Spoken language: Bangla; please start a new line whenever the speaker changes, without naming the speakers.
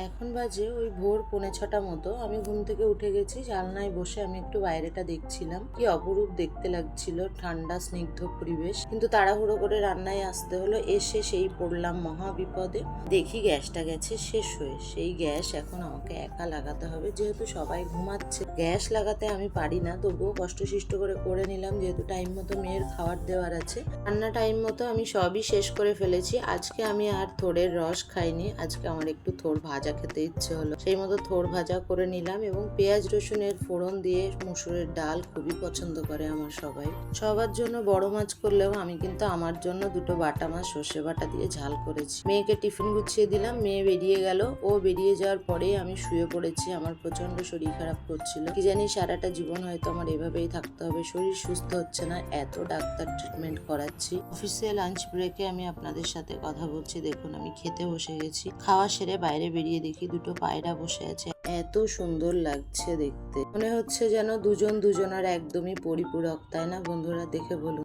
এখন বাজে ওই ভোর 5:45 মতো। আমি ঘুম থেকে উঠে গেছি, জানলায় বসে আমি একটু বাইরেটা দেখছিলাম। কি অপরূপ দেখতে লাগছিল, ঠান্ডা স্নিগ্ধ পরিবেশ। কিন্তু তাড়াহুড়ো করে রান্নায় আসতে হলো, এসে সেই পড়লাম মহা বিপদে। দেখি গ্যাসটা গেছে শেষ হয়ে। সেই গ্যাস এখন আমাকে একা লাগাতে হবে, যেহেতু সবাই ঘুমাচ্ছে। গ্যাস লাগাতে আমি পারি না, তবুও কষ্টসিষ্ট করে নিলাম, যেহেতু টাইম মতো মেয়ের খাবার দেওয়ার আছে। রান্না টাইম মতো আমি সবই শেষ করে ফেলেছি। আজকে আমি আর থোড়ের রস খাইনি, আজকে আমার একটু থোড় ভাজা খেতে ইচ্ছে হলো, সেই মতো থোড় ভাজা করে নিলাম। এবং পেঁয়াজ রসুনের ফোড়ন দিয়ে মুসুরের ডাল খুবই পছন্দ করে আমার সবাই। সবার জন্য বড় মাছ করলেও আমি কিন্তু আমার জন্য দুটো বাটা মাছ সর্ষে বাটা দিয়ে ঝাল করেছি। মেয়েকে টিফিন গুছিয়ে দিলাম, মেয়ে বেরিয়ে গেল। ও বেরিয়ে যাওয়ার পরেই আমি শুয়ে পড়েছি। আমার প্রচন্ড শরীর খারাপ করছিল, কি জানি সারাটা জীবন হয়তো আমার এভাবেই থাকতে হবে। শরীর সুস্থ হচ্ছে না, এত ডাক্তার ট্রিটমেন্ট করাচ্ছি। অফিসে লাঞ্চ ব্রেকে আমি আপনাদের সাথে কথা বলছি। দেখুন আমি খেতে বসে গেছি। খাওয়া সেরে বাইরে বেরিয়ে দেখি দুটো পায়রা বসে আছে। এত সুন্দর লাগছে দেখতে, মনে হচ্ছে যেন দুজন দুজনের একদমই পরিপূরক, তাই না বন্ধুরা? দেখে বলুন।